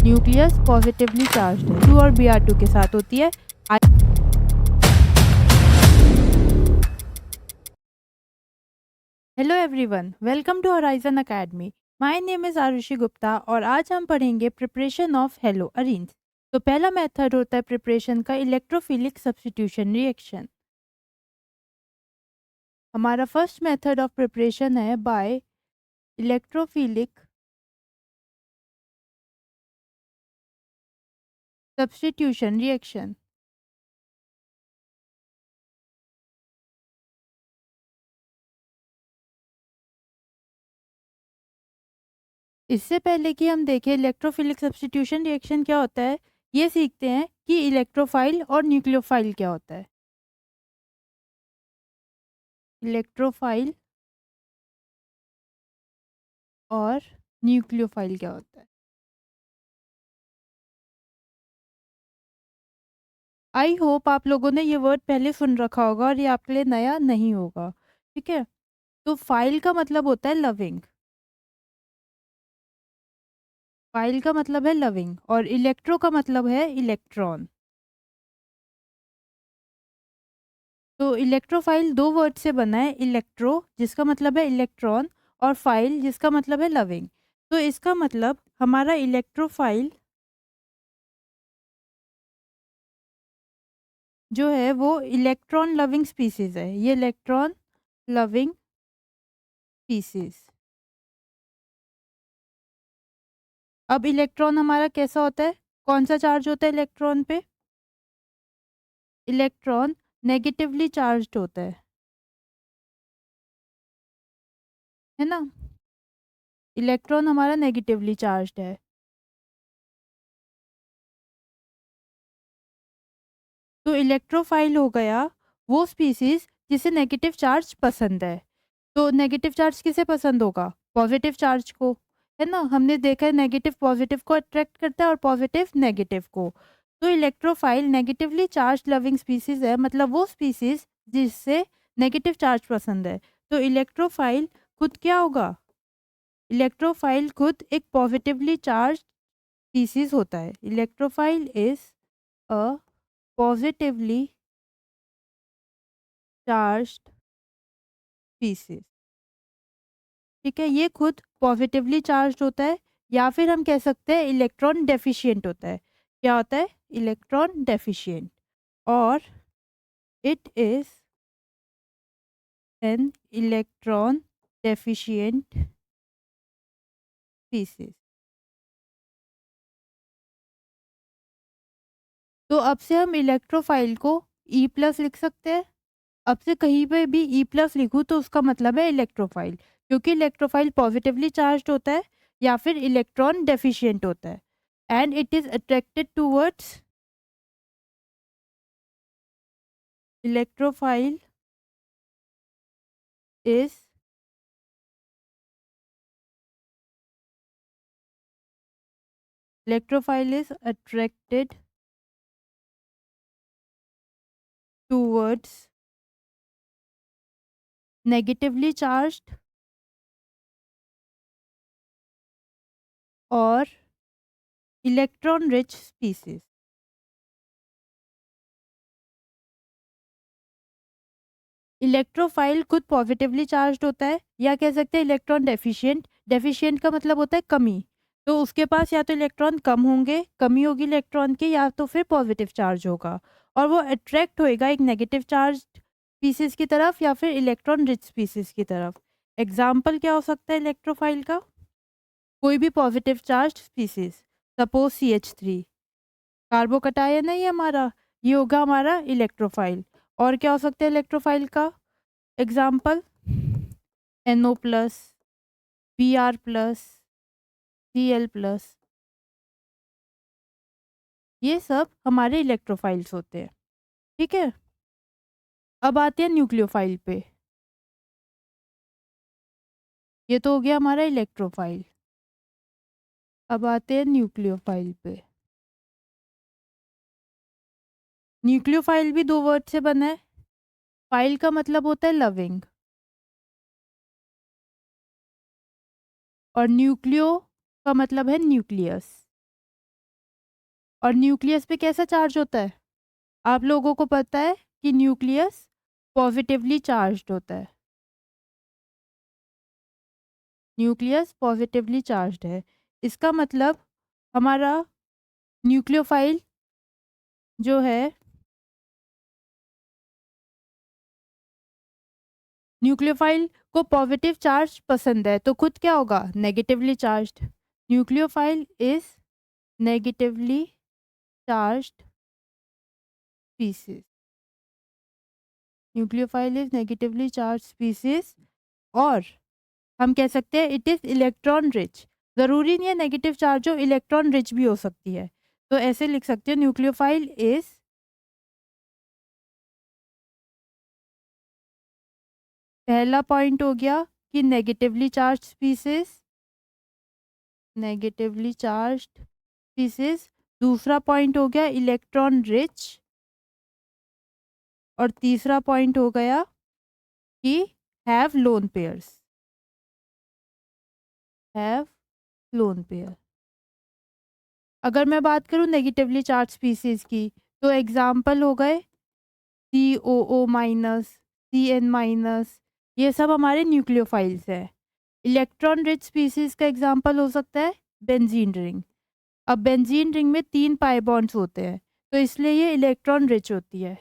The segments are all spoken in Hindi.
न्यूक्लियस पॉजिटिवली चार्ज्ड है, 2 और Br2 के साथ होती है। Hello everyone, welcome to Horizon academy. My name is Aarushi Gupta और आज हम पढ़ेंगे प्रिपरेशन ऑफ हेलो अरीन्स। तो पहला मेथड होता है प्रिपरेशन का इलेक्ट्रोफिलिक सब्स्टिट्यूशन रिएक्शन। हमारा फर्स्ट मेथड ऑफ प्रिपरेशन है बाय इलेक्ट्रोफिलिक सब्स्टिट्यूशन रिएक्शन। इससे पहले कि हम देखें इलेक्ट्रोफिलिक सब्स्टिट्यूशन रिएक्शन क्या होता है, ये सीखते हैं कि इलेक्ट्रोफाइल और न्यूक्लियोफाइल क्या होता है। इलेक्ट्रोफाइल और न्यूक्लियोफाइल क्या होता है। आई होप आप लोगों ने ये वर्ड पहले सुन रखा होगा और ये आपके लिए नया नहीं होगा। ठीक है, तो फाइल का मतलब होता है लविंग। फाइल का मतलब है लविंग और इलेक्ट्रो का मतलब है इलेक्ट्रॉन। तो इलेक्ट्रोफाइल दो वर्ड से बना है, इलेक्ट्रो जिसका मतलब है इलेक्ट्रॉन और फाइल जिसका मतलब है लविंग। तो इसका मतलब हमारा इलेक्ट्रोफाइल जो है वो इलेक्ट्रॉन लविंग स्पीसीज है। ये इलेक्ट्रॉन लविंग स्पीसीज। अब इलेक्ट्रॉन हमारा कैसा होता है, कौन सा चार्ज होता है इलेक्ट्रॉन पे? इलेक्ट्रॉन नेगेटिवली चार्ज्ड होता है ना। इलेक्ट्रॉन हमारा नेगेटिवली चार्ज्ड है। तो इलेक्ट्रोफाइल हो गया वो स्पीसीज जिसे नेगेटिव चार्ज पसंद है। तो नेगेटिव चार्ज किसे पसंद होगा? पॉजिटिव चार्ज को, है ना। हमने देखा है नेगेटिव पॉजिटिव को अट्रैक्ट करता है और पॉजिटिव नेगेटिव को। तो electrophile negatively charge loving species है, मतलब वो स्पीसीज जिससे नेगेटिव चार्ज पसंद है। तो इलेक्ट्रोफाइल खुद क्या होगा? इलेक्ट्रोफाइल खुद एक पॉजिटिवली चार्ज स्पीसीज होता है। Electrophile is a positively charged species. ठीक है, ये खुद पॉजिटिवली चार्ज्ड होता है या फिर हम कह सकते हैं इलेक्ट्रॉन डेफिशिएंट होता है। क्या होता है? Electron deficient. और it is an electron deficient species. तो अब से हम इलेक्ट्रोफाइल को ई प्लस लिख सकते हैं। अब से कहीं पे भी ई प्लस लिखूँ तो उसका मतलब है इलेक्ट्रोफाइल, क्योंकि इलेक्ट्रोफाइल पॉजिटिवली चार्ज्ड होता है या फिर इलेक्ट्रॉन डेफिशिएंट होता है। And it is attracted towards electrophile is electrophile is attracted towards negatively charged और इलेक्ट्रॉन रिच स्पीसीज। इलेक्ट्रोफाइल खुद पॉजिटिवली चार्ज्ड होता है या कह सकते हैं इलेक्ट्रॉन डेफिशिएंट। डेफिशिएंट का मतलब होता है कमी। तो उसके पास या तो इलेक्ट्रॉन कम होंगे, कमी होगी इलेक्ट्रॉन की, या तो फिर पॉजिटिव चार्ज होगा और वो अट्रैक्ट होएगा एक नेगेटिव चार्ज स्पीसीज की तरफ या फिर इलेक्ट्रॉन रिच स्पीसीज की तरफ। एग्जाम्पल क्या हो सकता है इलेक्ट्रोफाइल का? कोई भी positive charge species, suppose CH3 carbocation है ये हमारा, ये होगा हमारा इलेक्ट्रोफाइल। और क्या हो सकता है इलेक्ट्रोफाइल का एग्जाम्पल? NO+, Br+, Cl+, ये सब हमारे इलेक्ट्रोफाइल्स होते हैं। ठीक है, अब आते हैं न्यूक्लियोफाइल पे। ये तो हो गया हमारा इलेक्ट्रोफाइल। अब आते हैं न्यूक्लियोफाइल पे। न्यूक्लियोफाइल भी दो वर्ड से बना है। फाइल का मतलब होता है लविंग और न्यूक्लियो का मतलब है न्यूक्लियस। और न्यूक्लियस पे कैसा चार्ज होता है? आप लोगों को पता है कि न्यूक्लियस पॉजिटिवली चार्ज्ड होता है। न्यूक्लियस पॉजिटिवली चार्ज्ड है। इसका मतलब हमारा न्यूक्लियोफाइल जो है, न्यूक्लियोफाइल को पॉजिटिव चार्ज पसंद है, तो खुद क्या होगा? Negatively charged. Nucleophile is negatively charged species. Nucleophile is negatively charge species. और हम कह सकते हैं इट इज इलेक्ट्रॉन रिच। जरूरी नहीं है नेगेटिव चार्ज हो, इलेक्ट्रॉन रिच भी हो सकती है। तो ऐसे लिख सकते हो न्यूक्लियोफाइल इज, पहला पॉइंट हो गया कि negatively charge species, negatively charged species. दूसरा पॉइंट हो गया इलेक्ट्रॉन रिच। और तीसरा पॉइंट हो गया कि have lone pairs, have lone pair. अगर मैं बात करूं नेगेटिवली चार्ज स्पीसीज की, तो एग्जाम्पल हो गए COO माइनस, CN माइनस, ये सब हमारे न्यूक्लियोफाइल्स है। इलेक्ट्रॉन रिच स्पीसीज का एग्जाम्पल हो सकता है बेंजीन रिंग। अब बेंजीन रिंग में 3 पाई बॉन्ड्स होते हैं, तो इसलिए ये इलेक्ट्रॉन रिच होती है।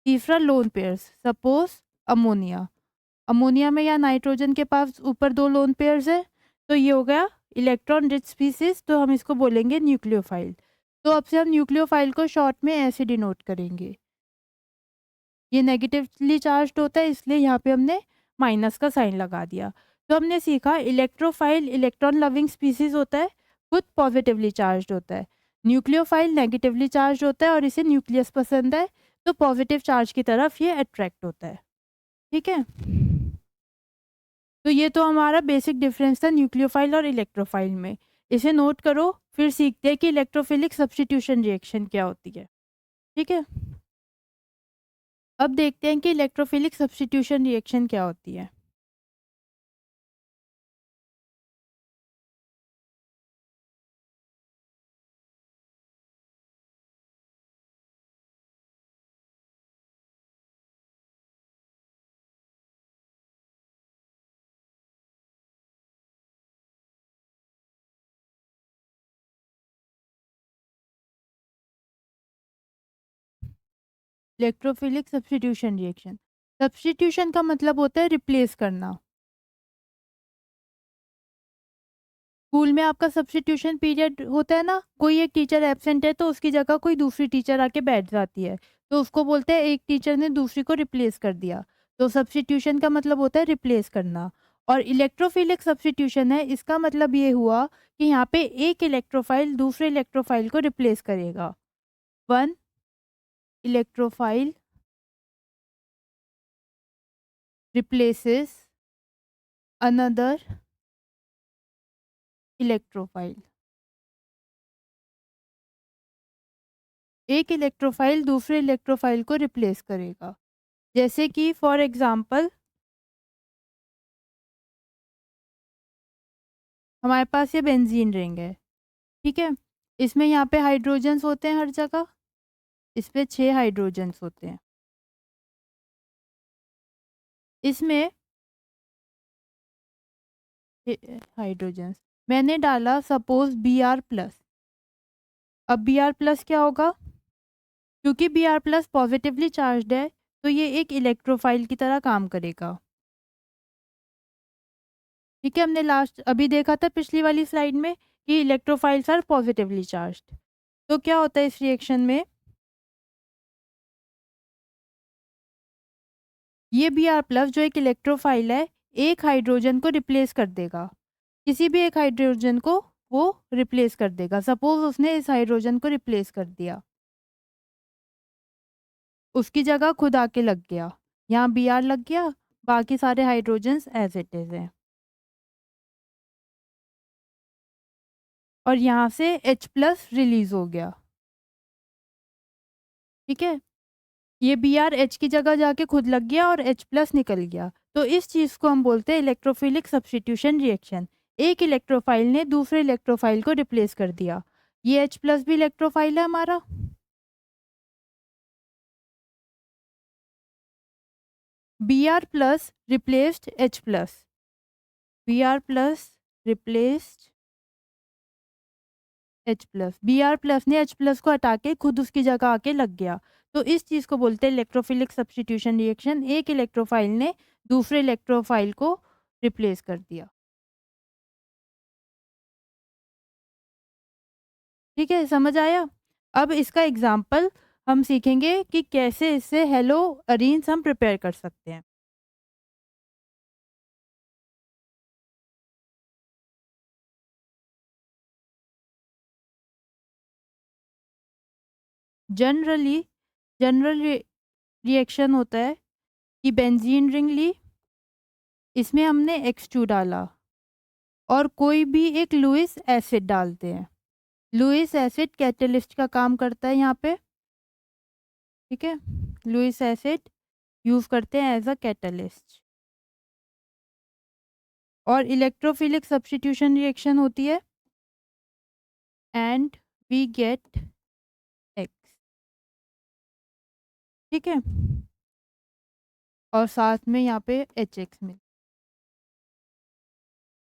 तीसरा lone pairs, suppose ammonia, ammonia में या नाइट्रोजन के पास ऊपर 2 लोन पेयर्स है, तो ये हो गया इलेक्ट्रॉन रिच स्पीसीज, तो हम इसको बोलेंगे न्यूक्लियोफाइल। तो अब से हम न्यूक्लियोफाइल को शॉर्ट में ऐसे डिनोट करेंगे। ये नेगेटिवली चार्ज्ड होता है, इसलिए यहाँ पे हमने माइनस का साइन लगा दिया। तो हमने सीखा इलेक्ट्रोफाइल इलेक्ट्रॉन लविंग स्पीसीज होता है, खुद पॉजिटिवली चार्ज्ड होता है। न्यूक्लियोफाइल नेगेटिवली चार्ज होता है और इसे न्यूक्लियस पसंद है, तो पॉजिटिव चार्ज की तरफ ये अट्रैक्ट होता है। ठीक है, तो ये तो हमारा बेसिक डिफरेंस था न्यूक्लियोफाइल और इलेक्ट्रोफाइल में। इसे नोट करो, फिर सीखते हैं कि इलेक्ट्रोफिलिक सब्स्टिट्यूशन रिएक्शन क्या होती है। ठीक है, अब देखते हैं कि इलेक्ट्रोफिलिक सब्स्टिट्यूशन रिएक्शन क्या होती है। इलेक्ट्रोफिलिक सब्स्टिट्यूशन रिएक्शन, सब्स्टिट्यूशन का मतलब होता है रिप्लेस करना। स्कूल में आपका सब्स्टिट्यूशन पीरियड होता है ना, कोई एक टीचर एब्सेंट है तो उसकी जगह कोई दूसरी टीचर आके बैठ जाती है, तो उसको बोलते हैं एक टीचर ने दूसरी को रिप्लेस कर दिया। तो सब्स्टिट्यूशन का मतलब होता है रिप्लेस करना। और इलेक्ट्रोफिलिक सब्स्टिट्यूशन है, इसका मतलब ये हुआ कि यहाँ पे एक इलेक्ट्रोफाइल दूसरे इलेक्ट्रोफाइल को रिप्लेस करेगा। One electrophile replaces another electrophile. एक इलेक्ट्रोफाइल दूसरे इलेक्ट्रोफाइल को रिप्लेस करेगा। जैसे कि फॉर एग्जांपल हमारे पास ये बेंजीन रिंग है, ठीक है। इसमें यहाँ पे हाइड्रोजन्स होते हैं हर जगह, इस पे 6 हाइड्रोजन्स होते हैं। इसमें हाइड्रोजन्स मैंने डाला सपोज Br+। अब Br+ क्या होगा? क्योंकि Br+ पॉजिटिवली चार्ज्ड है, तो ये एक इलेक्ट्रोफाइल की तरह काम करेगा। ठीक है, हमने लास्ट अभी देखा था पिछली वाली स्लाइड में कि इलेक्ट्रोफाइल्स आर पॉजिटिवली चार्ज्ड। तो क्या होता है इस रिएक्शन में, ये Br+ जो एक इलेक्ट्रोफाइल है, एक हाइड्रोजन को रिप्लेस कर देगा, किसी भी एक हाइड्रोजन को वो रिप्लेस कर देगा। सपोज उसने इस हाइड्रोजन को रिप्लेस कर दिया, उसकी जगह खुद आके लग गया, यहाँ Br लग गया, बाकी सारे हाइड्रोजन्स एज इट इज है, और यहाँ से H+ रिलीज हो गया। ठीक है, ये Br H की जगह जाके खुद लग गया और H+ निकल गया। तो इस चीज को हम बोलते हैं इलेक्ट्रोफिलिक सब्स्टिट्यूशन रिएक्शन। एक इलेक्ट्रोफाइल ने दूसरे इलेक्ट्रोफाइल को रिप्लेस कर दिया। ये H प्लस भी इलेक्ट्रोफाइल है हमारा। Br plus replaced H plus, Br plus replaced H plus, Br plus ने H प्लस को हटा के खुद उसकी जगह आके लग गया। तो इस चीज़ को बोलते हैं इलेक्ट्रोफिलिक सब्स्टिट्यूशन रिएक्शन। एक इलेक्ट्रोफाइल ने दूसरे इलेक्ट्रोफाइल को रिप्लेस कर दिया। ठीक है, समझ आया? अब इसका एग्जाम्पल हम सीखेंगे कि कैसे इससे हेलो अरीन्स हम प्रिपेयर कर सकते हैं। जनरली जनरल रिएक्शन होता है कि बेंजीन रिंग ली, इसमें हमने X2 डाला और कोई भी एक लुईस एसिड डालते हैं। लुईस एसिड कैटलिस्ट का काम करता है यहाँ पे। ठीक है, लुईस एसिड यूज करते हैं एज अ कैटलिस्ट। और इलेक्ट्रोफिलिक सब्स्टिट्यूशन रिएक्शन होती है एंड वी गेट एक्स। ठीक है, और साथ में यहाँ पे एच एक्स मिल,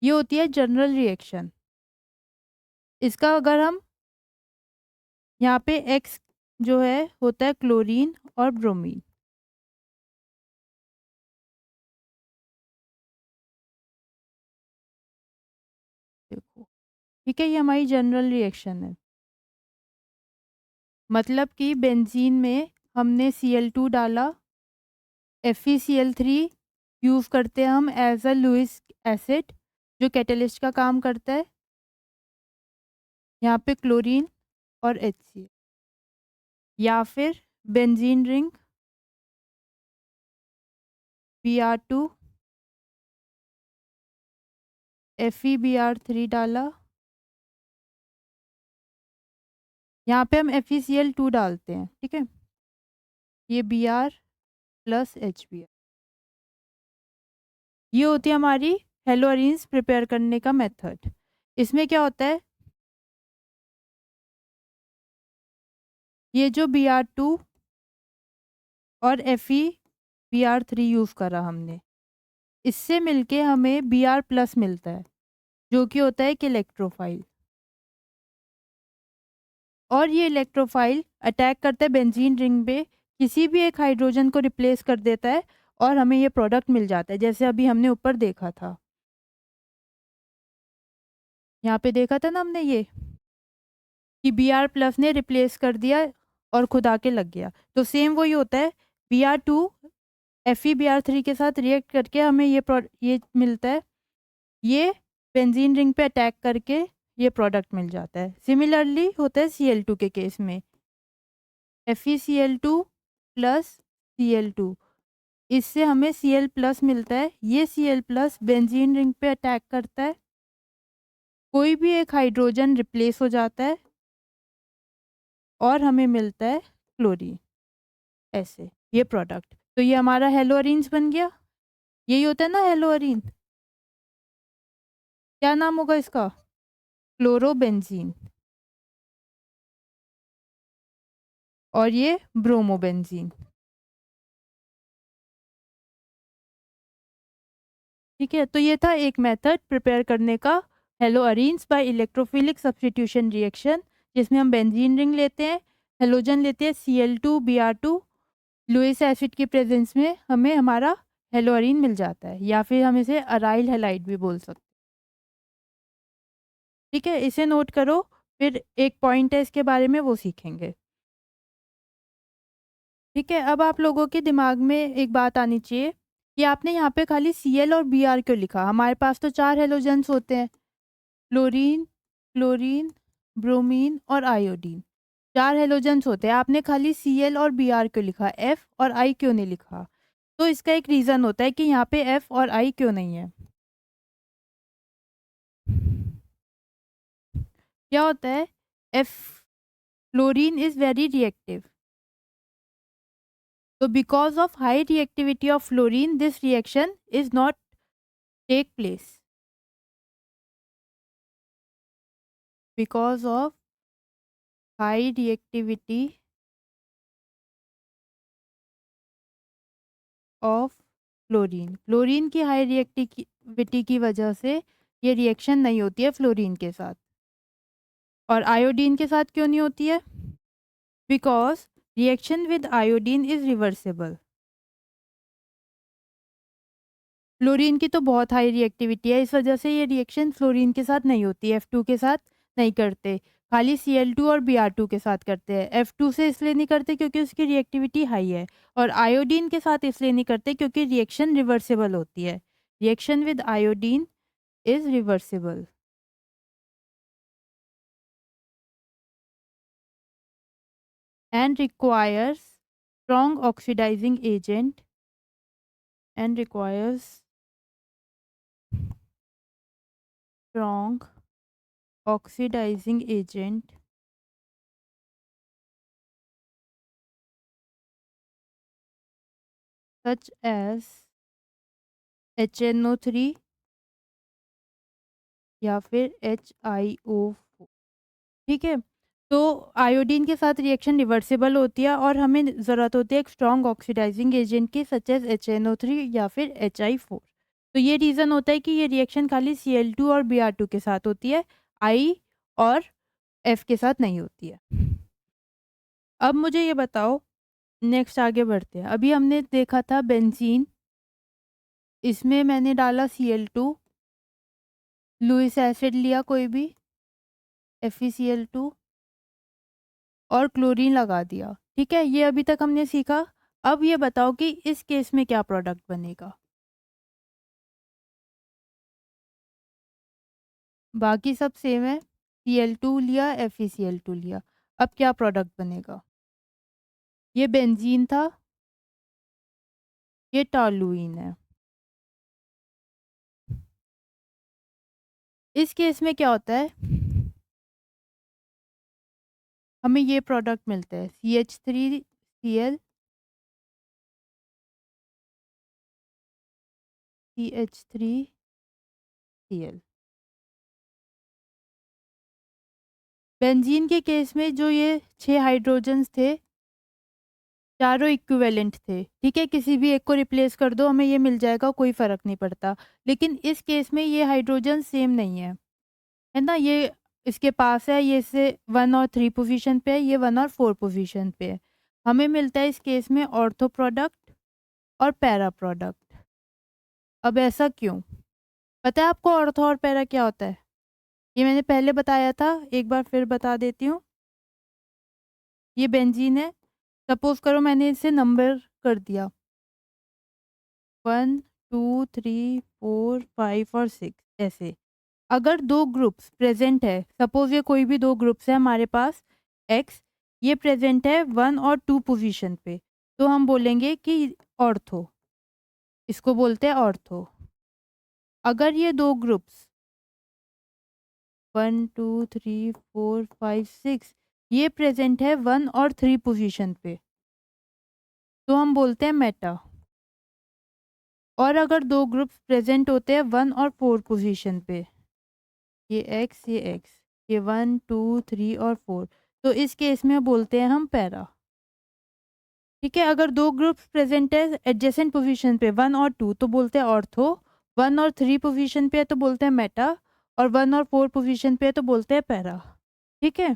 ये होती है जनरल रिएक्शन। इसका अगर हम यहाँ पे एक्स जो है होता है क्लोरीन और ब्रोमीन। देखो, ठीक है, ये हमारी जनरल रिएक्शन है। मतलब कि बेंजीन में हमने Cl2 डाला, FeCl3 यूज करते हैं हम एज अ लुईस एसिड जो कैटलिस्ट का काम करता है। यहाँ पे क्लोरीन और HCl, या फिर बेंजीन रिंग Br2 FeBr3 डाला, यहाँ पे हम FeCl2 डालते हैं। ठीक है, ये Br प्लस HBr, ये होती है हमारी हेलोअरीन्स प्रिपेयर करने का मेथड। इसमें क्या होता है, ये जो Br2 और FeBr3 यूज करा हमने, इससे मिलके हमें Br प्लस मिलता है जो कि होता है एक इलेक्ट्रोफाइल। और ये इलेक्ट्रोफाइल अटैक करता है बेंजीन रिंग पे, किसी भी एक हाइड्रोजन को रिप्लेस कर देता है और हमें ये प्रोडक्ट मिल जाता है, जैसे अभी हमने ऊपर देखा था। यहाँ पे देखा था ना हमने ये कि Br प्लस ने रिप्लेस कर दिया और खुद आके लग गया। तो सेम वही होता है, Br2 FeBr3 के साथ रिएक्ट करके हमें ये मिलता है, ये बेंजीन रिंग पे अटैक करके ये प्रोडक्ट मिल जाता है। सिमिलरली होता है Cl2 के केस में, FeCl2 प्लस Cl2, इससे हमें Cl प्लस मिलता है। ये Cl प्लस बेंजीन रिंग पे अटैक करता है, कोई भी एक हाइड्रोजन रिप्लेस हो जाता है और हमें मिलता है क्लोरीन। ऐसे ये प्रोडक्ट, तो ये हमारा हेलोअरीन्स बन गया। यही होता है ना हेलोअरीन, क्या नाम होगा इसका, क्लोरोबेंजीन, और ये ब्रोमोबेंजीन। ठीक है, तो ये था एक मेथड प्रिपेयर करने का, हेलोअरीन्स बाय इलेक्ट्रोफिलिक सब्स्टिट्यूशन रिएक्शन, जिसमें हम बेंजीन रिंग लेते हैं, हेलोजन लेते हैं Cl2 Br2, लुईस एसिड की प्रेजेंस में हमें हमारा हेलोअरीन मिल जाता है, या फिर हम इसे अराइल हैलाइड भी बोल सकते हैं। ठीक है, इसे नोट करो, फिर एक पॉइंट है इसके बारे में, वो सीखेंगे। ठीक है, अब आप लोगों के दिमाग में एक बात आनी चाहिए कि आपने यहाँ पे खाली Cl और Br क्यों लिखा। हमारे पास तो 4 हेलोजेंस होते हैं, फ्लोरीन, क्लोरीन, ब्रोमीन और आयोडीन। 4 हेलोजेंस होते हैं, आपने खाली Cl और Br क्यों लिखा, F और I क्यों नहीं लिखा। तो इसका एक रीज़न होता है कि यहाँ पे F और I क्यों नहीं है। क्या होता है, F fluorine is very reactive, so because of high reactivity of fluorine this reaction is not take place, because of high reactivity of fluorine. Fluorine की हाई रिएक्टिविटी की वजह से ये रिएक्शन नहीं होती है फ्लोरीन के साथ। और आयोडीन के साथ क्यों नहीं होती है? Because reaction with iodine is reversible. Fluorine की तो बहुत हाई रिएक्टिविटी है, इस वजह से ये रिएक्शन फ्लोरीन के साथ नहीं होती, F2 के साथ नहीं करते, खाली Cl2 और Br2 के साथ करते हैं। F2 से इसलिए नहीं करते क्योंकि उसकी रिएक्टिविटी हाई है, और आयोडीन के साथ इसलिए नहीं करते क्योंकि रिएक्शन रिवर्सिबल होती है। Reaction with iodine is reversible and requires strong oxidising agent and requires strong oxidizing agent such as HNO3 या फिर HiO4। ठीक है, तो आयोडीन के साथ रिएक्शन रिवर्सिबल होती है और हमें ज़रूरत होती है एक स्ट्रॉन्ग ऑक्सीडाइजिंग एजेंट की, सच एज HNO3 या फिर HI4। तो ये रीज़न होता है कि ये रिएक्शन खाली Cl2 और Br2 के साथ होती है, I और F के साथ नहीं होती है। अब मुझे ये बताओ, नेक्स्ट आगे बढ़ते हैं। अभी हमने देखा था बेंजीन, इसमें मैंने डाला Cl2, लुइस एसिड लिया कोई भी, FeCl2, और क्लोरीन लगा दिया। ठीक है, ये अभी तक हमने सीखा। अब ये बताओ कि इस केस में क्या प्रोडक्ट बनेगा। बाकी सब सेम है, Cl2 लिया, FeCl2 लिया। अब क्या प्रोडक्ट बनेगा? ये बेंजीन था, ये टॉलुइन है। इस केस में क्या होता है, हमें ये प्रोडक्ट मिलते हैं CH3Cl, CH3Cl। बेंजीन के केस में जो ये 6 हाइड्रोजन्स थे, चारों इक्विवेलेंट थे। ठीक है, किसी भी एक को रिप्लेस कर दो, हमें ये मिल जाएगा, कोई फ़र्क नहीं पड़ता। लेकिन इस केस में ये हाइड्रोजन सेम नहीं है ना? ये इसके पास है, ये इससे 1 और 3 पोजीशन पे है, ये 1 और 4 पोजीशन पे है। हमें मिलता है इस केस में ऑर्थो प्रोडक्ट और पैरा प्रोडक्ट। अब ऐसा क्यों? पता है आपको ऑर्थो और पैरा क्या होता है? ये मैंने पहले बताया था, एक बार फिर बता देती हूँ। ये बेंजीन है, सपोज़ करो मैंने इसे नंबर कर दिया 1, 2, 3, 4, 5 और 6 ऐसे। अगर 2 ग्रुप्स प्रेज़ेंट है, सपोज़ ये कोई भी 2 ग्रुप्स हैं हमारे पास, एक्स, ये प्रेज़ेंट है 1 और 2 पोज़ीशन पे, तो हम बोलेंगे कि ऑर्थो, इसको बोलते हैं ऑर्थो। अगर ये 2 ग्रुप्स 1, 2, 3, 4, 5, 6 ये प्रेज़ेंट है 1 और 3 पोज़ीशन पे, तो हम बोलते हैं मेटा। और अगर 2 ग्रुप्स प्रेज़ेंट होते हैं 1 और 4 पोज़ीशन पे, ये एक्स, ये 1, 2, 3 और 4, तो इस केस में बोलते हैं हम पैरा। ठीक है, अगर 2 ग्रुप्स प्रेज़ेंट है एडजेसेंट पोज़ीशन पे 1 और 2 तो बोलते हैं ऑर्थो, 1 और 3 पोज़ीशन पे है तो बोलते हैं मेटा, और 1 और 4 पोज़ीशन पे है तो बोलते हैं पैरा। ठीक है?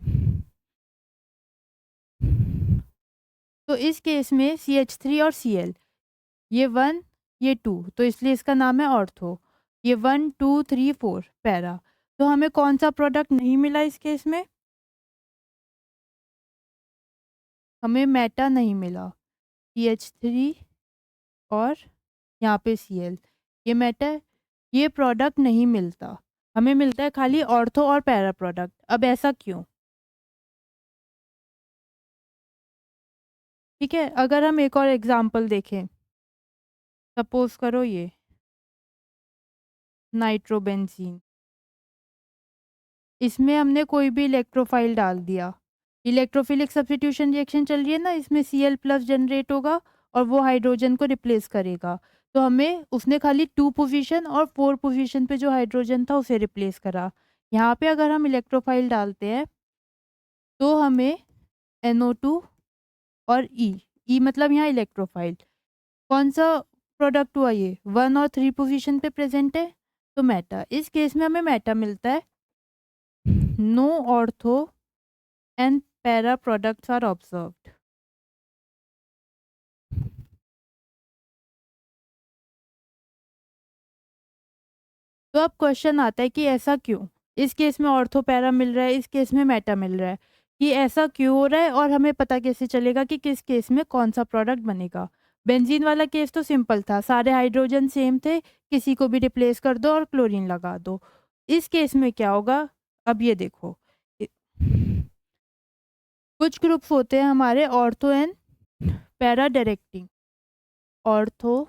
तो इस केस में CH3 और Cl, ये 1, ये 2, तो इसलिए इसका नाम है ऑर्थो। ये 1, 2, 3, 4 पैरा। तो हमें कौन-सा प्रोडक्ट नहीं मिला इस केस में? हमें मेटा नहीं मिला। CH3 और यहाँ पे Cl, ये मेटा, ये प्रोडक्ट नहीं मिलता। हमें मिलता है खाली ऑर्थो और पैरा प्रोडक्ट। अब ऐसा क्यों? ठीक है, अगर हम एक और एग्ज़ाम्पल देखें, सपोज़ करो ये नाइट्रोबेंजीन, इसमें हमने कोई भी इलेक्ट्रोफाइल डाल दिया। इलेक्ट्रोफिलिक सब्स्टिट्यूशन रिएक्शन चल रही है ना, इसमें Cl+ जनरेट होगा और वो हाइड्रोजन को रिप्लेस करेगा। तो हमें उसने खाली 2 पोज़ीशन और 4 पोज़ीशन पे जो हाइड्रोजन था उसे रिप्लेस करा। यहाँ पे अगर हम इलेक्ट्रोफाइल डालते हैं तो हमें NO2 और ई मतलब यहाँ इलेक्ट्रोफाइल, कौन सा प्रोडक्ट हुआ ये, 1 और 3 पोजीशन पे प्रेजेंट है, तो मेटा। इस केस में हमें मेटा मिलता है। No ortho and para products are observed. तो अब क्वेश्चन आता है कि ऐसा क्यों, इस केस में ऑर्थो पैरा मिल रहा है, इस केस में मेटा मिल रहा है, कि ऐसा क्यों हो रहा है और हमें पता कैसे चलेगा कि किस केस में कौन सा प्रोडक्ट बनेगा। बेंजीन वाला केस तो सिंपल था, सारे हाइड्रोजन सेम थे, किसी को भी रिप्लेस कर दो और क्लोरीन लगा दो। इस केस में क्या होगा, अब ये देखो, इ- कुछ ग्रुप्स होते हैं हमारे ortho and para directing, ortho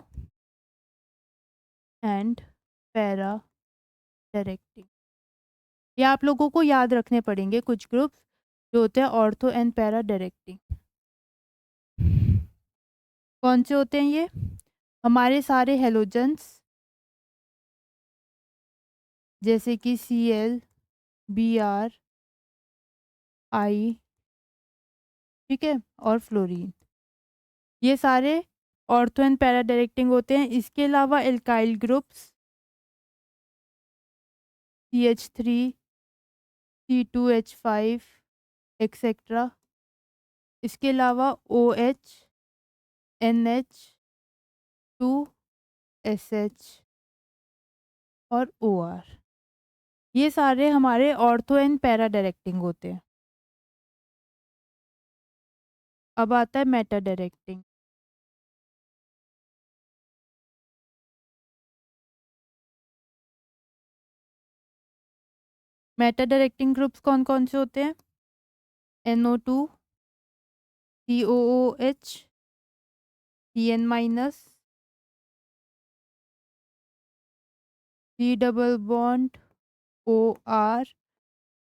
and para directing, ये आप लोगों को याद रखने पड़ेंगे कुछ ग्रुप्स जो होते हैं ऑर्थो एंड पैरा डायरेक्टिंग। कौन से होते हैं ये, हमारे सारे हेलोजेंस जैसे कि Cl, Br, I, ठीक है, और फ्लोरीन, ये सारे ऑर्थो एंड पैरा डायरेक्टिंग होते हैं। इसके अलावा alkyl groups CH3, C2H5 etcetera, इसके अलावा OH, NH2SH और OR, ये सारे हमारे ऑर्थो एंड पैरा डायरेक्टिंग होते हैं। अब आता है Meta directing. Meta directing groups कौन कौन से होते हैं, NO2, COOH, CN minus, C double bond OR,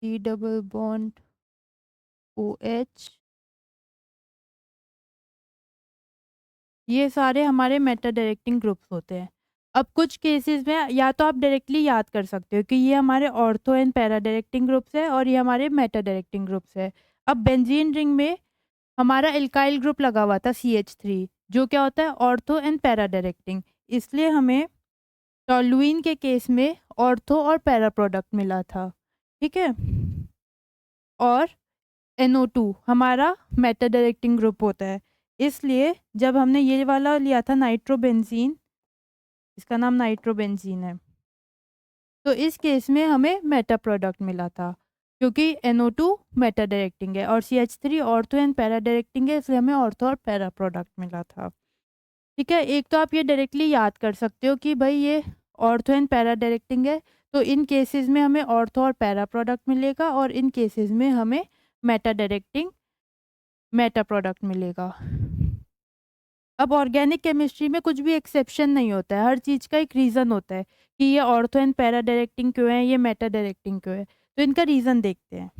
C double bond OH, ये सारे हमारे मेटा डायरेक्टिंग ग्रुप्स होते हैं। अब कुछ केसेस में या तो आप डायरेक्टली याद कर सकते हो कि ये हमारे ortho and para directing groups है और ये हमारे मेटा डायरेक्टिंग ग्रुप्स है। अब बेंजीन रिंग में हमारा एल्काइल ग्रुप लगा हुआ था CH3, जो क्या होता है ऑर्थो एंड पैरा डायरेक्टिंग, इसलिए हमें टॉलुइन के केस में ऑर्थो और पैरा प्रोडक्ट मिला था, ठीक है। और NO2 हमारा मेटा डायरेक्टिंग ग्रुप होता है, इसलिए जब हमने ये वाला लिया था नाइट्रोबेंजीन, इसका नाम नाइट्रोबेंजीन है, तो इस केस में हमें मेटा प्रोडक्ट मिला था, क्योंकि NO2 मेटा डायरेक्टिंग है और CH3 ortho and para directing है, इसलिए हमें ऑर्थो और पैरा प्रोडक्ट मिला था, ठीक है। एक तो आप ये डायरेक्टली याद कर सकते हो कि भाई ये ऑर्थो एंड पैरा डायरेक्टिंग है, तो इन केसेस में हमें ऑर्थो और पैरा प्रोडक्ट मिलेगा और इन केसेस में हमें मेटा डायरेक्टिंग मेटा प्रोडक्ट मिलेगा। अब ऑर्गेनिक केमिस्ट्री में कुछ भी एक्सेप्शन नहीं होता है, हर चीज़ का एक रीज़न होता है कि ये ऑर्थो एंड पैरा डायरेक्टिंग क्यों है, ये मेटा डायरेक्टिंग क्यों है, तो इनका रीज़न देखते हैं।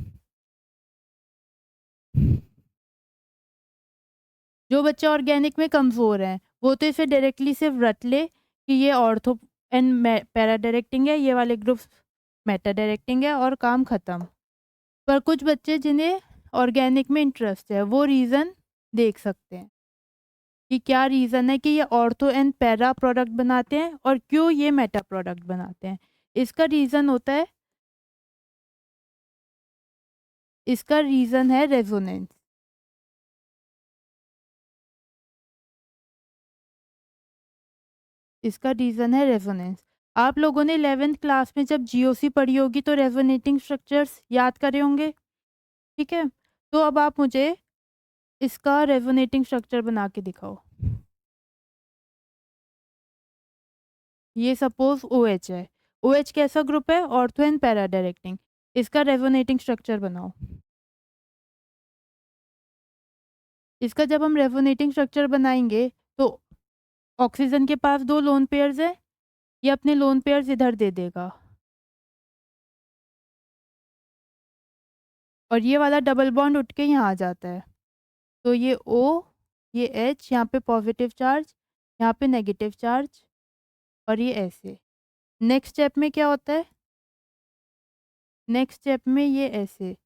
जो बच्चे ऑर्गेनिक में कमज़ोर हैं वो तो इसे डायरेक्टली सिर्फ रट ले कि ये ऑर्थो एंड पैरा डायरेक्टिंग है, ये वाले ग्रुप्स मेटा डायरेक्टिंग है और काम ख़त्म। पर कुछ बच्चे जिन्हें ऑर्गेनिक में इंटरेस्ट है वो रीज़न देख सकते हैं कि क्या रीज़न है कि ये ऑर्थो एंड पैरा प्रोडक्ट बनाते हैं और क्यों ये मेटा प्रोडक्ट बनाते हैं। इसका रीज़न होता है, इसका रीज़न है रेजोनेंस। इसका रीज़न है रेजोनेंस। आप लोगों ने 11th क्लास में जब जीओसी पढ़ी होगी तो रेजोनेटिंग स्ट्रक्चर्स याद करे होंगे, ठीक है। तो अब आप मुझे इसका रेजोनेटिंग स्ट्रक्चर बना के दिखाओ। ये सपोज OH है, OH कैसा ग्रुप है, ऑर्थो एंड पैरा डायरेक्टिंग, इसका रेजोनेटिंग स्ट्रक्चर बनाओ। इसका जब हम रेजोनेटिंग स्ट्रक्चर बनाएंगे तो ऑक्सीजन के पास 2 लोन पेयर्स है, ये अपने लोन पेयर्स इधर दे देगा और ये वाला डबल बॉन्ड उठ के यहाँ आ जाता है, तो ये O, ये H, यहाँ पे पॉजिटिव चार्ज, यहाँ पे नेगेटिव चार्ज और ये ऐसे। नेक्स्ट स्टेप में क्या होता है, नेक्स्ट स्टेप में ये ऐसे,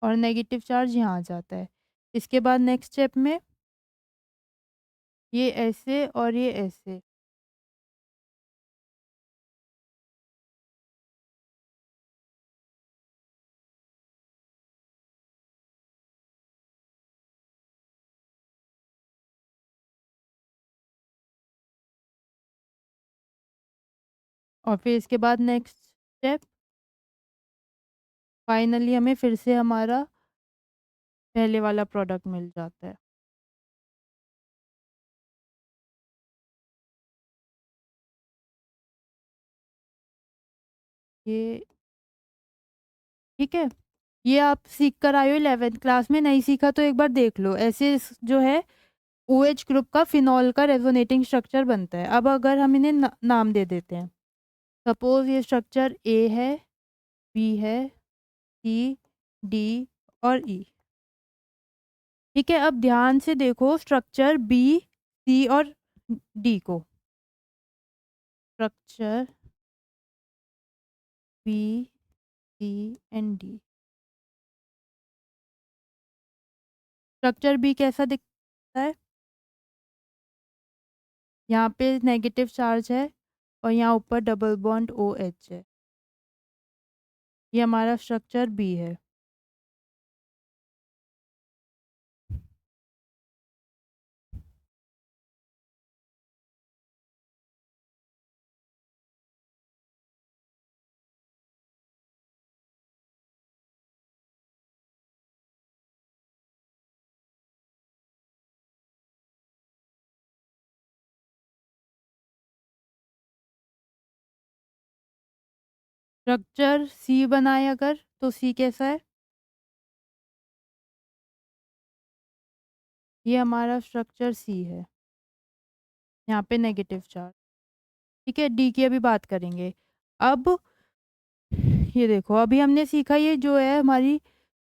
और नेगेटिव चार्ज यहाँ आ जाता है। इसके बाद नेक्स्ट स्टेप में ये ऐसे और ये ऐसे। और फिर इसके बाद नेक्स्ट स्टेप, फाइनली हमें फिर से हमारा पहले वाला प्रोडक्ट मिल जाता है। ये ठीक है। ये आप सीख कर आए हो 11th क्लास में, नहीं सीखा तो एक बार देख लो। ऐसे जो है OH ग्रुप का फिनॉल का रेजोनेटिंग स्ट्रक्चर बनता है। अब अगर हम इन्हें नाम दे देते हैं, सपोज ये स्ट्रक्चर ए है, बी है, सी, डी और ई। ठीक है, अब ध्यान से देखो स्ट्रक्चर बी, सी और डी को। Structure B, C and D. Structure B कैसा दिखता है? यहाँ पे नेगेटिव चार्ज है और यहाँ ऊपर डबल बॉन्ड OH है। ये हमारा स्ट्रक्चर बी है। स्ट्रक्चर सी बनाए अगर, तो सी कैसा है? ये हमारा स्ट्रक्चर सी है, यहाँ पे नेगेटिव चार्ज। ठीक है, डी की अभी बात करेंगे। अब ये देखो, अभी हमने सीखा ये जो है हमारी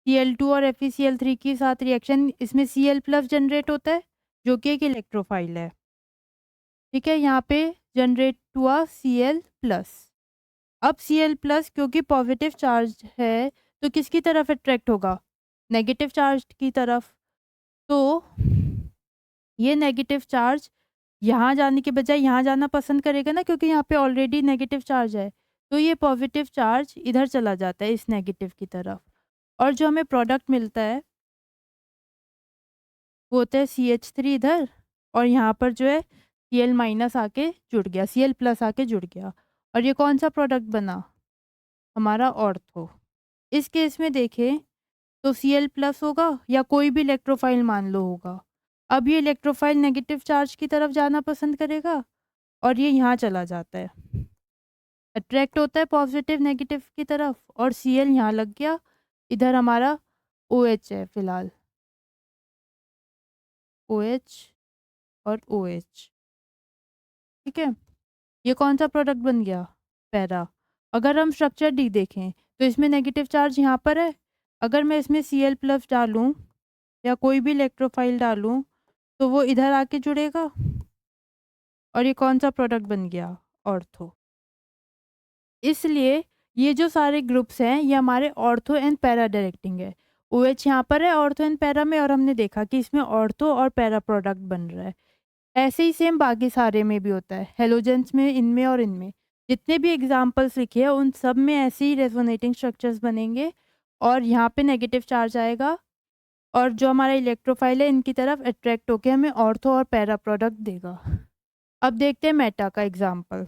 Cl2 और FeCl3 के साथ रिएक्शन, इसमें Cl प्लस जनरेट होता है जो कि एक इलेक्ट्रोफाइल है। ठीक है, यहाँ पे जनरेट हुआ Cl प्लस। अब Cl प्लस क्योंकि पॉजिटिव चार्ज है तो किसकी तरफ अट्रैक्ट होगा? नेगेटिव चार्ज की तरफ। तो ये नेगेटिव चार्ज यहाँ जाने के बजाय यहाँ जाना पसंद करेगा ना, क्योंकि यहाँ पे ऑलरेडी नेगेटिव चार्ज है। तो ये पॉजिटिव चार्ज इधर चला जाता है, इस नेगेटिव की तरफ। और जो हमें प्रोडक्ट मिलता है वो होता है CH3 इधर, और यहाँ पर जो है Cl माइनस आके जुड़ गया, Cl प्लस आके जुड़ गया। और ये कौन सा प्रोडक्ट बना? हमारा ऑर्थो। इस केस में देखें तो Cl प्लस होगा या कोई भी इलेक्ट्रोफाइल मान लो होगा। अब ये इलेक्ट्रोफाइल नेगेटिव चार्ज की तरफ जाना पसंद करेगा और ये यहाँ चला जाता है, अट्रैक्ट होता है पॉजिटिव नेगेटिव की तरफ, और Cl यहाँ लग गया। इधर हमारा OH है फिलहाल, OH और OH। ठीक है, ये कौन सा प्रोडक्ट बन गया? पैरा। अगर हम स्ट्रक्चर डी देखें तो इसमें नेगेटिव चार्ज यहाँ पर है। अगर मैं इसमें Cl प्लस डालूँ या कोई भी इलेक्ट्रोफाइल डालूँ तो वो इधर आके जुड़ेगा, और ये कौन सा प्रोडक्ट बन गया? ऑर्थो। इसलिए ये जो सारे ग्रुप्स हैं ये हमारे ऑर्थो एंड पैरा डायरेक्टिंग है। OH यहाँ पर है ऑर्थो एंड पैरा में, और हमने देखा कि इसमें ऑर्थो और पैरा प्रोडक्ट बन रहा है। ऐसे ही सेम बाकी सारे में भी होता है, हेलोजेंस में, इनमें और इनमें। जितने भी एग्जाम्पल्स लिखे हैं उन सब में ऐसे ही रेजोनेटिंग स्ट्रक्चर्स बनेंगे, और यहाँ पे नेगेटिव चार्ज आएगा और जो हमारा इलेक्ट्रोफाइल है इनकी तरफ अट्रैक्ट होकर हमें ऑर्थो और पैरा प्रोडक्ट देगा। अब देखते हैं मेटा का एग्जाम्पल।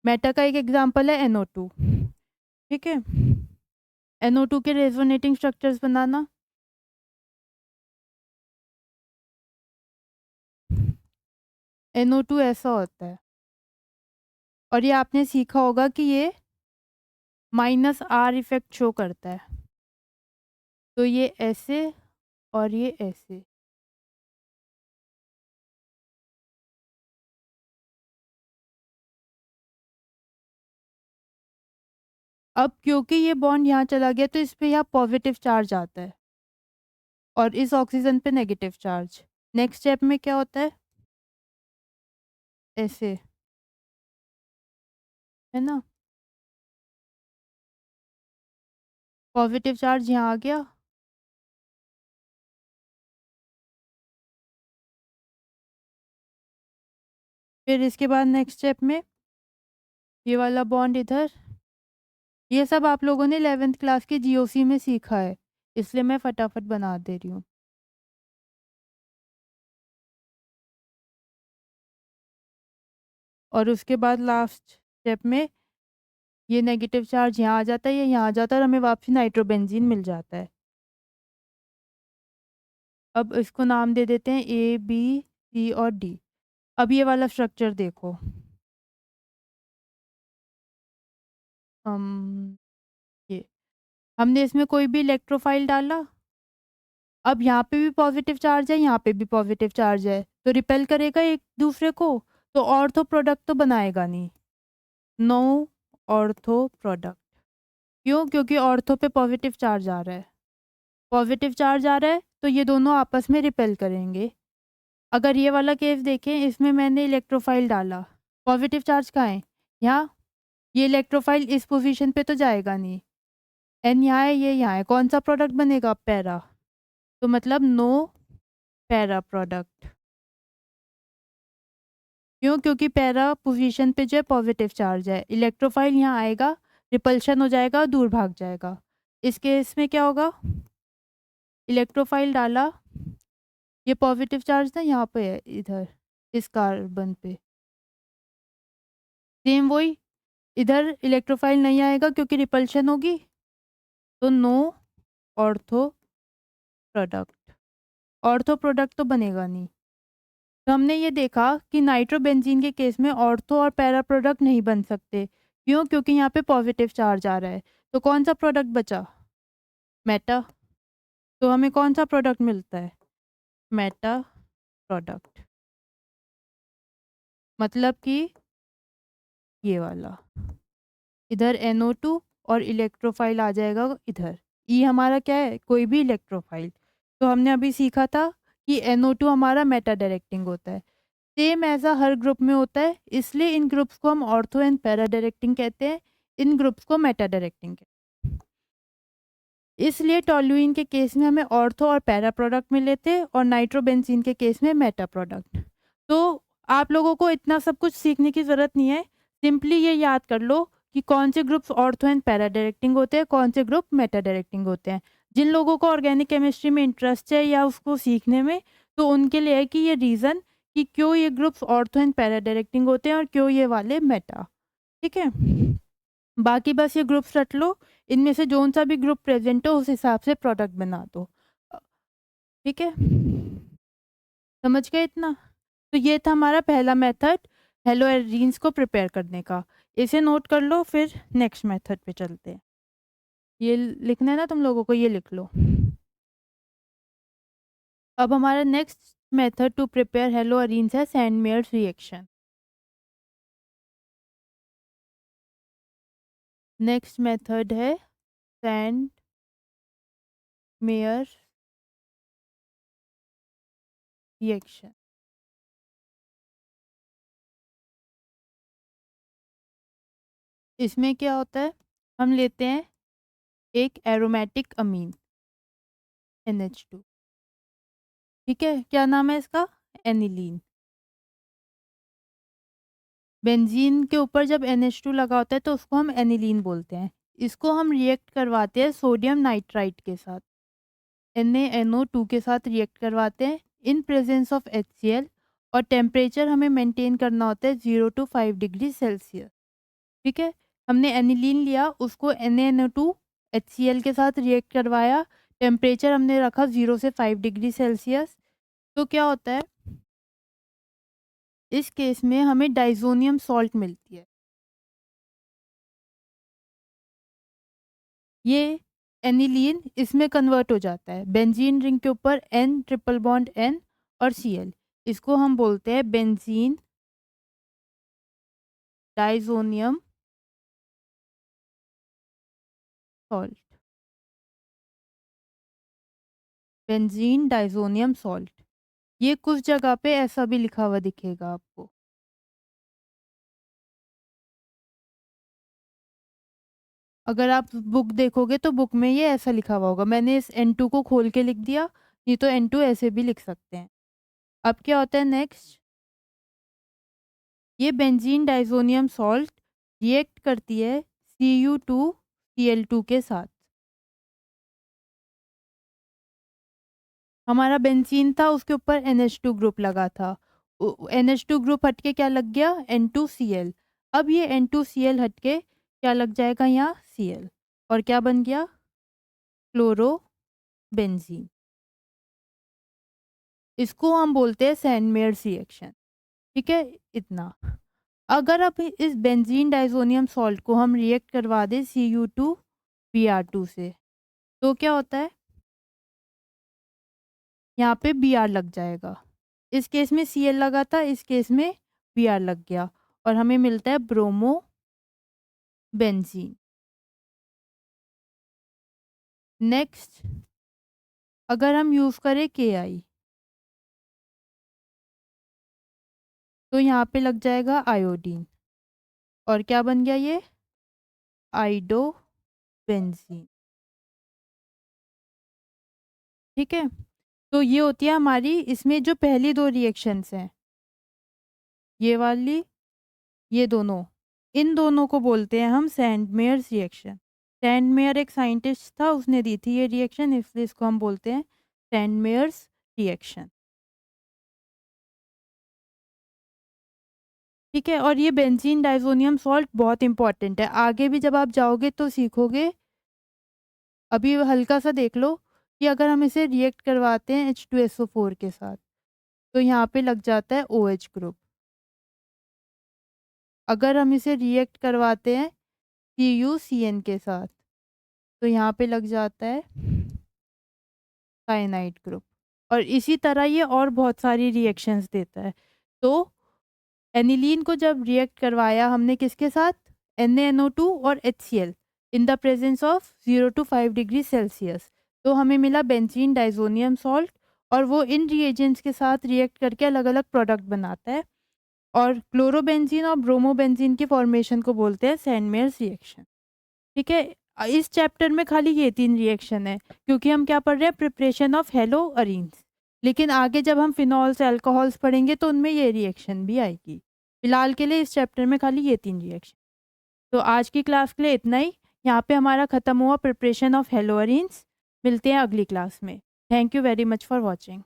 मेटा का एक एग्जाम्पल है NO2। ठीक है, NO2 के रेजोनेटिंग स्ट्रक्चर्स बनाना। NO2 ऐसा होता है, और ये आपने सीखा होगा कि ये -R इफेक्ट शो करता है। तो ये ऐसे और ये ऐसे। अब क्योंकि ये बॉन्ड यहाँ चला गया तो इस पे यहाँ पॉजिटिव चार्ज आता है और इस ऑक्सीजन पे नेगेटिव चार्ज। नेक्स्ट स्टेप में क्या होता है? ऐसे, है ना। पॉजिटिव चार्ज यहाँ आ गया, फिर इसके बाद नेक्स्ट स्टेप में ये वाला बॉन्ड इधर। ये सब आप लोगों ने 11th क्लास की जीओसी में सीखा है, इसलिए मैं फटाफट बना दे रही हूँ। और उसके बाद लास्ट स्टेप में ये नेगेटिव चार्ज यहाँ आ जाता है, ये यहाँ आ जाता है और हमें वापसी नाइट्रोबेंजीन मिल जाता है। अब इसको नाम दे देते हैं ए, बी, सी और डी। अब ये वाला स्ट्रक्चर देखो, हम ये हमने इसमें कोई भी इलेक्ट्रोफाइल डाला, अब यहाँ पे भी पॉजिटिव चार्ज है, यहाँ पे भी पॉजिटिव चार्ज है, तो रिपेल करेगा एक दूसरे को, तो ऑर्थो प्रोडक्ट तो बनाएगा नहीं। No ortho product. क्यों? क्योंकि ऑर्थो पे पॉजिटिव चार्ज आ रहा है, पॉजिटिव चार्ज आ रहा है तो ये दोनों आपस में रिपेल करेंगे। अगर ये वाला केस देखें, इसमें मैंने इलेक्ट्रोफाइल डाला, पॉजिटिव चार्ज कहाँ है? यहाँ। ये इलेक्ट्रोफाइल इस पोजीशन पे तो जाएगा नहीं, एन यहाँ है, ये यहाँ है, कौन सा प्रोडक्ट बनेगा? पैरा। तो मतलब नो पैरा प्रोडक्ट। क्यों? क्योंकि पैरा पोजीशन पे जो है पॉजिटिव चार्ज है, इलेक्ट्रोफाइल यहाँ आएगा, रिपल्शन हो जाएगा, दूर भाग जाएगा। इस केस में क्या होगा? इलेक्ट्रोफाइल डाला, ये पॉजिटिव चार्ज ना यहाँ पे है, इधर इस कार्बन पे, सेम वही, इधर इलेक्ट्रोफाइल नहीं आएगा क्योंकि रिपल्शन होगी, तो no ortho product. Ortho product तो बनेगा नहीं। तो हमने ये देखा कि नाइट्रोबेंजीन के केस में ऑर्थो और पैरा प्रोडक्ट नहीं बन सकते। क्यों? क्योंकि यहाँ पे पॉजिटिव चार्ज आ रहा है। तो कौन सा प्रोडक्ट बचा? मेटा। तो हमें कौन सा प्रोडक्ट मिलता है? Meta product. मतलब कि ये वाला, इधर NO2 और इलेक्ट्रोफाइल आ जाएगा इधर। ई हमारा क्या है? कोई भी इलेक्ट्रोफाइल। तो हमने अभी सीखा था कि NO2 हमारा मेटा डायरेक्टिंग होता है, सेम ऐसा हर ग्रुप में होता है, इसलिए इन ग्रुप्स को हम ऑर्थो एंड पैरा डायरेक्टिंग कहते हैं, इन ग्रुप्स को मेटा डायरेक्टिंग कहते हैं। इसलिए टोल्यूइन के केस में हमें ऑर्थो और पैरा प्रोडक्ट मिले थे और नाइट्रोबेंजीन के केस में मेटा प्रोडक्ट। तो आप लोगों को इतना सब कुछ सीखने की ज़रूरत नहीं है, सिंपली ये याद कर लो कि कौन से groups ortho and para directing होते हैं, कौन से ग्रुप मेटा डायरेक्टिंग होते हैं। जिन लोगों को ऑर्गेनिक केमिस्ट्री में इंटरेस्ट है या उसको सीखने में, तो उनके लिए है कि ये रीज़न कि क्यों ये groups ortho and para directing होते हैं और क्यों ये वाले मेटा। ठीक है, बाकी बस ये ग्रुप्स रट लो, इनमें से जोन सा भी ग्रुप प्रेजेंट हो उस हिसाब से प्रोडक्ट बना दो। ठीक है, समझ गए इतना? तो ये था हमारा पहला मेथड हेलोएरीन्स को प्रिपेयर करने का, इसे नोट कर लो, फिर नेक्स्ट मेथड पे चलते हैं। ये लिखना है ना तुम लोगों को, ये लिख लो। अब हमारा next method to prepare haloarenes है सैंडमेयर्स रिएक्शन। नेक्स्ट मेथड है सैंडमेयर रिएक्शन। इसमें क्या होता है? हम लेते हैं एक एरोमेटिक अमीन NH2। ठीक है, क्या नाम है इसका? एनिलीन। बेंजीन के ऊपर जब NH2 लगा होता है तो उसको हम एनिलीन बोलते हैं। इसको हम रिएक्ट करवाते हैं सोडियम नाइट्राइट के साथ, NaNO2 के साथ रिएक्ट करवाते हैं इन प्रेजेंस ऑफ HCl, और टेम्परेचर हमें मेंटेन करना होता है 0 to 5 डिग्री सेल्सियस। ठीक है, हमने एनिलीन लिया, उसको NaNO2 HCl के साथ रिएक्ट करवाया, टेम्परेचर हमने रखा 0 से 5 डिग्री सेल्सियस। तो क्या होता है इस केस में? हमें डाइजोनियम सॉल्ट मिलती है। ये एनिलीन इसमें कन्वर्ट हो जाता है, बेंजीन रिंग के ऊपर N ट्रिपल बॉन्ड N और Cl, इसको हम बोलते हैं benzene diazonium salt. Benzene diazonium salt, ये कुछ जगह पे ऐसा भी लिखा हुआ दिखेगा आपको। अगर आप बुक देखोगे तो बुक में ये ऐसा लिखा हुआ होगा। मैंने इस N2 को खोल के लिख दिया, नहीं तो N2 ऐसे भी लिख सकते हैं। अब क्या होता है नेक्स्ट, ये बेंजीन डाइज़ोनियम सॉल्ट रिएक्ट करती है Cu2Cl2 के साथ। हमारा बेंजीन था, उसके ऊपर NH2 ग्रुप लगा था। NH2 ग्रुप हटके क्या लग गया, N2Cl। अब ये N2Cl हटके क्या लग जाएगा यहाँ, Cl, और क्या बन गया, क्लोरोबेंजीन। इसको हम बोलते हैं सैंडमेयर्स रिएक्शन। ठीक है, इतना। अगर अब इस बेंजीन डाइज़ोनियम सॉल्ट को हम रिएक्ट करवा दें Cu2Br2 से, तो क्या होता है, यहाँ पे Br लग जाएगा। इस केस में Cl लगा था, इस केस में Br लग गया, और हमें मिलता है ब्रोमो बेंजीन। नेक्स्ट, अगर हम यूज़ करें Ki, तो यहाँ पे लग जाएगा आयोडीन, और क्या बन गया ये, आइडो बेंजीन। ठीक है, तो ये होती है हमारी इसमें जो पहली दो रिएक्शंस हैं, ये वाली, ये दोनों, इन दोनों को बोलते हैं हम सैंडमेयर्स रिएक्शन। सैंडमेयर एक साइंटिस्ट था, उसने दी थी ये रिएक्शन, इसलिए इसको हम बोलते हैं सैंडमेयर्स रिएक्शन। ठीक है, और ये बेंजीन डाइज़ोनियम सॉल्ट बहुत इंपॉर्टेंट है, आगे भी जब आप जाओगे तो सीखोगे। अभी हल्का सा देख लो कि अगर हम इसे रिएक्ट करवाते हैं H2SO4 के साथ, तो यहाँ पे लग जाता है OH ग्रुप। अगर हम इसे रिएक्ट करवाते हैं CuCN के साथ, तो यहाँ पे लग जाता है साइनाइड ग्रुप। और इसी तरह ये और बहुत सारी रिएक्शंस देता है। तो एनिलीन को जब रिएक्ट करवाया हमने किसके साथ, NaNO2 और HCl in the presence of 0 to 5 degree Celsius, तो हमें मिला बेंजीन डाइज़ोनियम सॉल्ट, और वो इन रिएजेंट्स के साथ रिएक्ट करके अलग अलग प्रोडक्ट बनाता है, और क्लोरोबेंजीन और ब्रोमोबेंजीन की फॉर्मेशन को बोलते हैं सैंडमेयर्स रिएक्शन। ठीक है, इस चैप्टर में खाली ये 3 रिएक्शन है, क्योंकि हम क्या पढ़ रहे हैं, प्रिपरेशन ऑफ हेलो अरीन्स। लेकिन आगे जब हम फिनॉल्स अल्कोहल्स पढ़ेंगे तो उनमें ये रिएक्शन भी आएगी। फिलहाल के लिए इस चैप्टर में खाली ये 3 रिएक्शन। तो आज की क्लास के लिए इतना ही। यहाँ पे हमारा खत्म हुआ प्रिपरेशन ऑफ हेलो अरीन्स। मिलते हैं अगली क्लास में। Thank you very much for watching.